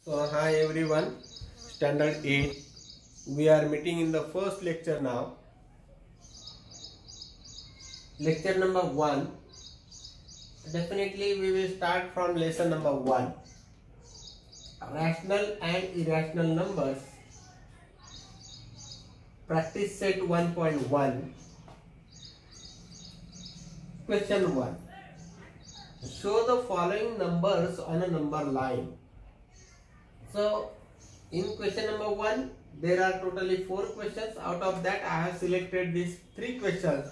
So hi everyone, standard 8. We are meeting in the first lecture now. Lecture number 1. Definitely we will start from lesson number 1. Rational and irrational numbers. Practice set 1.1. Question 1. Show the following numbers on a number line. So in question number 1 there are totally 4 questions. Out of that I have selected these 3 questions,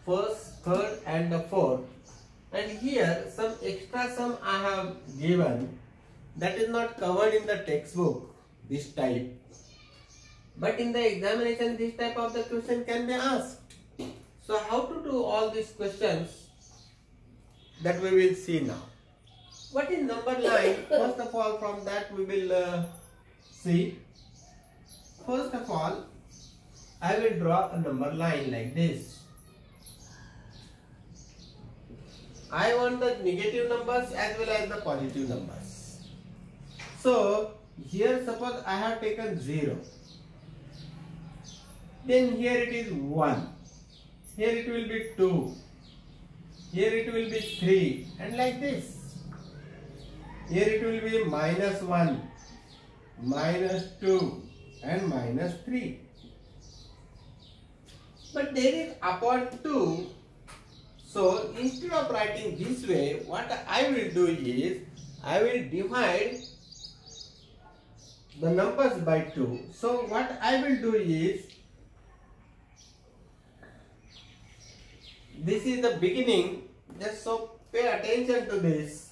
first, third and the fourth, and here some extra sum I have given that is not covered in the textbook, this type, but in the examination this type of the question can be asked. So how to do all these questions, that we will see now. What is number line? First of all, from that we will see. First of all, I will draw a number line like this. I want the negative numbers as well as the positive numbers. So here suppose I have taken 0. Then here it is 1. Here it will be 2. Here it will be 3. And like this. Here it will be -1, -2 and -3. But there is upon 2. So instead of writing this way, what I will do is, I will divide the numbers by 2. So what I will do is, this is the beginning, just so pay attention to this.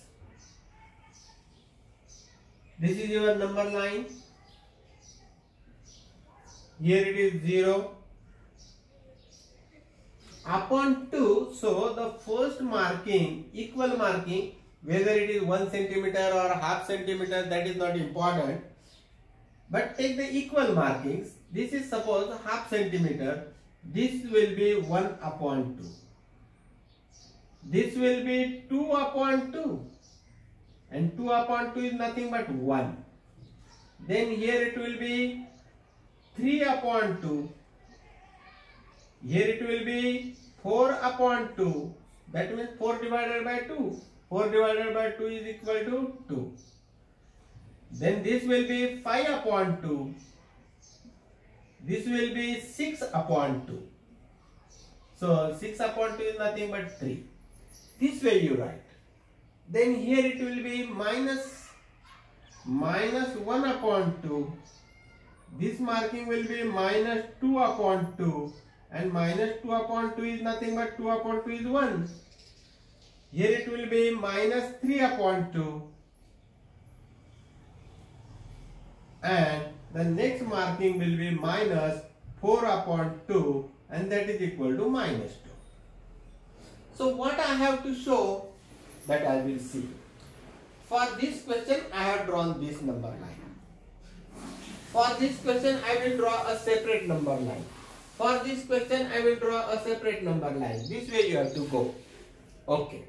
This is your number line. Here it is 0. Upon 2, so the first marking, equal marking, whether it is 1 centimeter or half centimeter, that is not important. But take the equal markings. This is suppose half centimeter. This will be 1 upon 2. This will be 2 upon 2. And 2 upon 2 is nothing but 1. Then here it will be 3 upon 2. Here it will be 4 upon 2. That means 4 divided by 2. 4 divided by 2 is equal to 2. Then this will be 5 upon 2. This will be 6 upon 2. So 6 upon 2 is nothing but 3. This way you write. Then here it will be minus 1 upon 2. This marking will be minus 2 upon 2. And minus 2 upon 2 is nothing but 2 upon 2 is 1. Here it will be minus 3 upon 2. And the next marking will be minus 4 upon 2. And that is equal to minus 2. So what I have to show, that I will see. For this question I have drawn this number line. For this question I will draw a separate number line. For this question I will draw a separate number line. This way you have to go. Okay.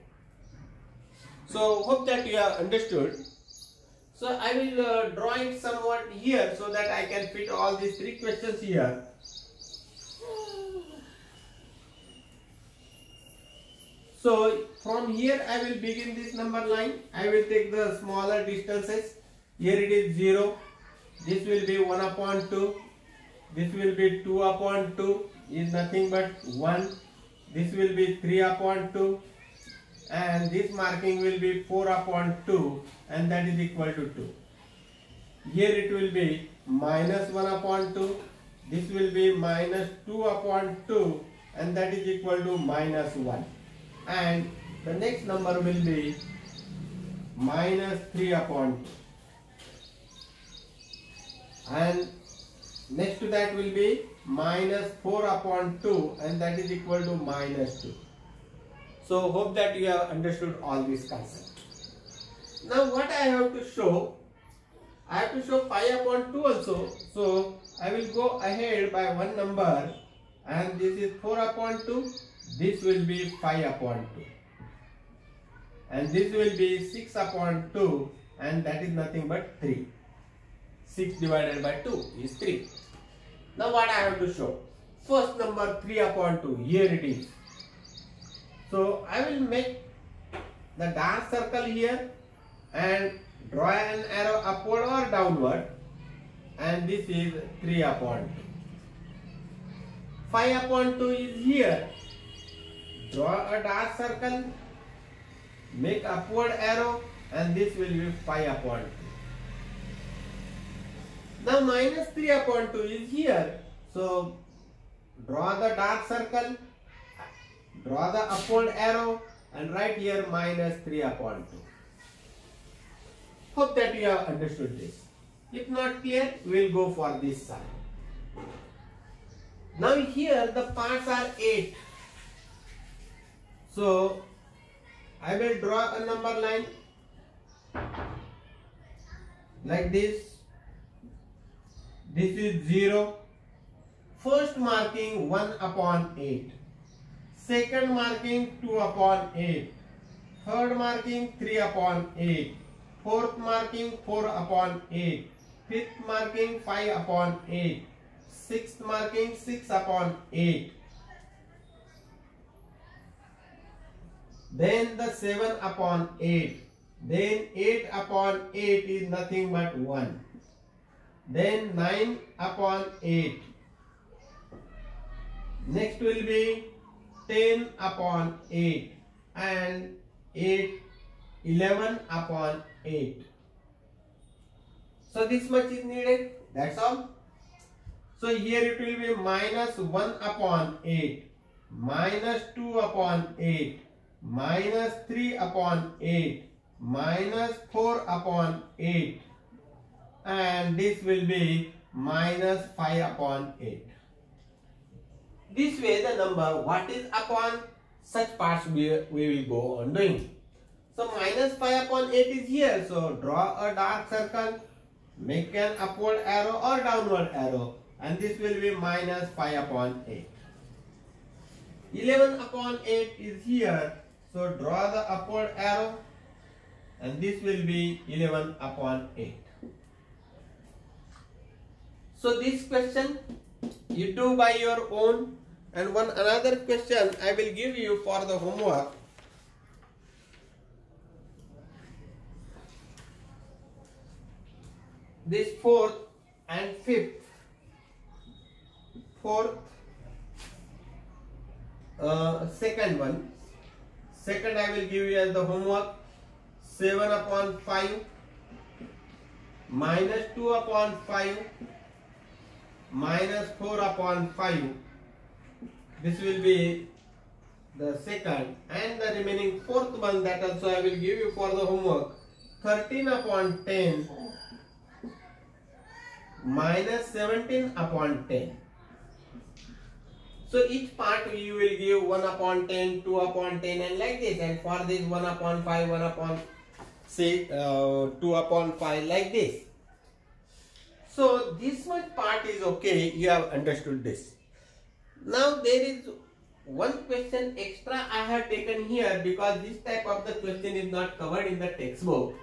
So hope that you have understood. So I will draw it somewhat here so that I can fit all these 3 questions here. So from here I will begin this number line. I will take the smaller distances. Here it is 0. This will be 1 upon 2. This will be 2 upon 2 is nothing but 1. This will be 3 upon 2. And this marking will be 4 upon 2 and that is equal to 2. Here it will be minus 1 upon 2. This will be minus 2 upon 2 and that is equal to minus 1. And the next number will be minus 3 upon 2. And next to that will be minus 4 upon 2 and that is equal to minus 2. So hope that you have understood all these concepts. Now what I have to show, I have to show 5 upon 2 also. So I will go ahead by one number, and this is 4 upon 2. This will be 5 upon 2. And this will be 6 upon 2 and that is nothing but 3. 6 divided by 2 is 3. Now what I have to show? First number 3 upon 2. Here it is. So I will make the dark circle here and draw an arrow upward or downward, and this is 3 upon 2. 5 upon 2 is here. Draw a dark circle, make upward arrow, and this will be 5 upon 2. Now minus 3 upon 2 is here. So draw the dark circle, draw the upward arrow, and write here minus 3 upon 2. Hope that you have understood this. If not clear, we will go for this side. Now here the parts are 8. So I will draw a number line like this. This is 0. First marking 1 upon 8. Second marking 2 upon 8. Third marking 3 upon 8. Fourth marking 4 upon 8. Fifth marking 5 upon 8. Sixth marking 6 upon 8. Then the 7 upon 8. Then 8 upon 8 is nothing but 1. Then 9 upon 8. Next will be 10 upon 8 and 11 upon 8. So this much is needed. That's all. So here it will be minus 1 upon 8, minus 2 upon 8, minus 3 upon 8, minus 4 upon 8, and this will be minus 5 upon 8. This way the number what is upon such parts we will go on doing. So minus 5 upon 8 is here. So draw a dark circle, make an upward arrow or downward arrow, and this will be minus 5 upon 8. 11 upon 8 is here. So draw the upward arrow, and this will be 11 upon 8. So this question you do by your own, and one another question I will give you for the homework. This fourth and fifth. Second one. Second I will give you as the homework. 7 upon 5 minus 2 upon 5 minus 4 upon 5. This will be the second, and the remaining fourth one, that also I will give you for the homework. 13 upon 10 minus 17 upon 10. So each part you will give 1 upon 10, 2 upon 10, and like this, and for this 1 upon 5, 1 upon 6, 2 upon 5, like this. So this much part is okay, you have understood this. Now there is one question extra I have taken here, because this type of the question is not covered in the textbook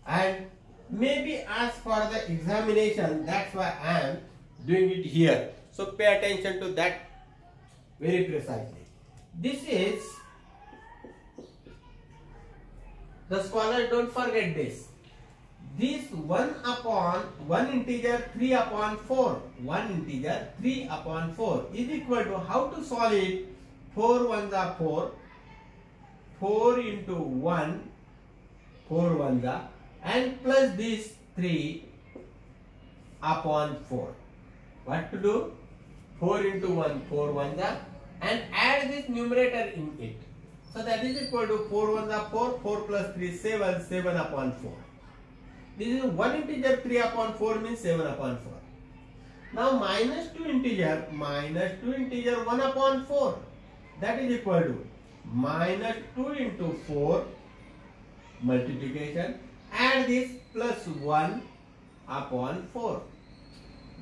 and maybe asked for the examination. That's why I am doing it here. So pay attention to that very precisely. This is, the scholars don't forget this. This 1 upon 1 integer 3 upon 4, 1 integer 3 upon 4 is equal to, how to solve it? 4 ones are 4, 4 into 1, 4 ones are, and plus this 3 upon 4. What to do? 4 into 1, 4 ones are, and add this numerator in it. So that is equal to 4 ones are 4, 4 plus 3 7, 7 upon 4. This is 1 integer 3 upon 4 means 7 upon 4. Now minus 2 integer 1 upon 4. That is equal to minus 2 into 4 multiplication. Add this plus 1 upon 4.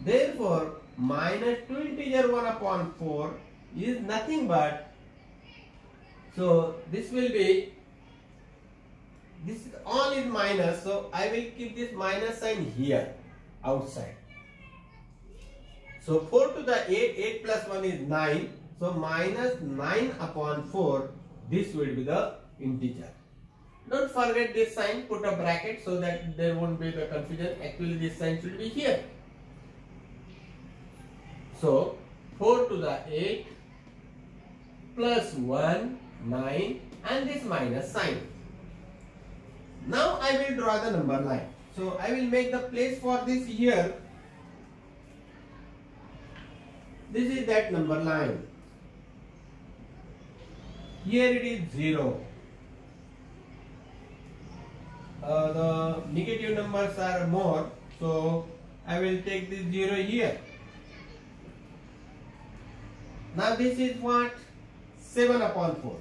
Therefore minus 2 integer 1 upon 4 is nothing but, so this will be, this all is minus, so I will keep this minus sign here. outside. So 4 to the 8, 8 plus 1 is 9. So minus 9 upon 4, this will be the integer. Don't forget this sign, put a bracket so that there won't be the confusion. Actually this sign should be here. So 4 to the 8 plus 1, 9, and this minus sign. Now I will draw the number line. So I will make the place for this here. This is that number line. Here it is 0. The negative numbers are more, so I will take this 0 here. Now this is what? 7 upon 4.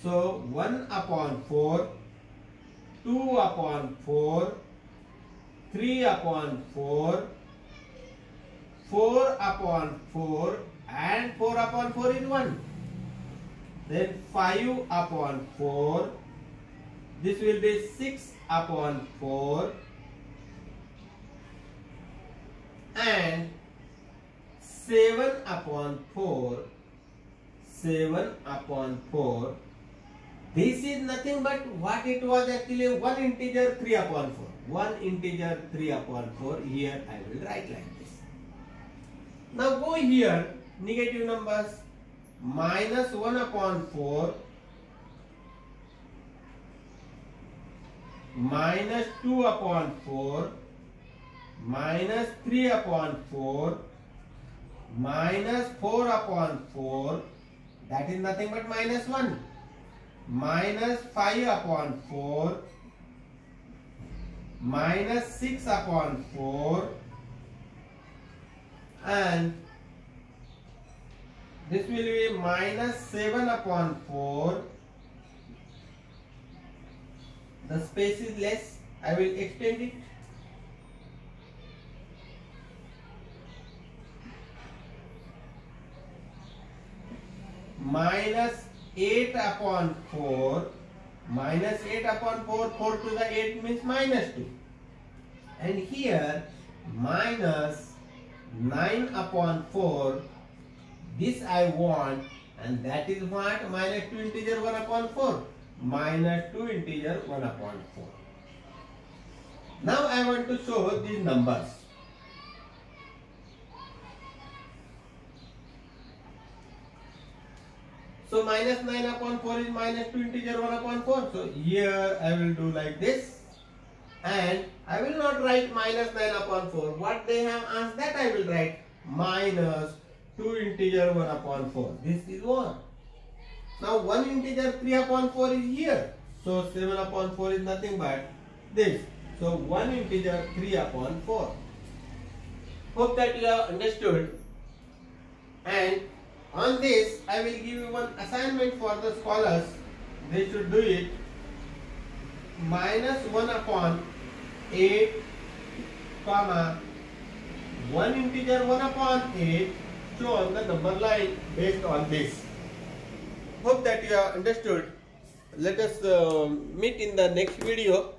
So 1 upon 4, 2 upon 4, 3 upon 4, 4 upon 4, and 4 upon 4 is 1. Then 5 upon 4, this will be 6 upon 4, and 7 upon 4, 7 upon 4. This is nothing but what it was actually, 1 integer 3 upon 4. 1 integer 3 upon 4. Here I will write like this. Now go here, negative numbers, minus 1 upon 4, minus 2 upon 4, minus 3 upon 4, minus 4 upon 4, that is nothing but minus 1, minus 5 upon 4, minus 6 upon 4, and this will be minus 7 upon 4. The space is less, I will extend it. Minus 8 upon 4, minus 8 upon 4, 4 to the 8 means minus 2. And here minus 9 upon 4, this I want, and that is what? Minus 2 integer 1 upon 4. Minus 2 integer 1 upon 4. Now I want to show these numbers. So minus 9 upon 4 is minus 2 integer 1 upon 4. So here I will do like this. And I will not write minus 9 upon 4. What they have asked, that I will write minus 2 integer 1 upon 4. This is 1. Now 1 integer 3 upon 4 is here. So 7 upon 4 is nothing but this. So 1 integer 3 upon 4. Hope that you have understood. And on this I will give you one assignment for the scholars. They should do it. Minus 1 upon 8 comma 1 integer 1 upon 8 show on the number line based on this. Hope that you have understood. Let us meet in the next video.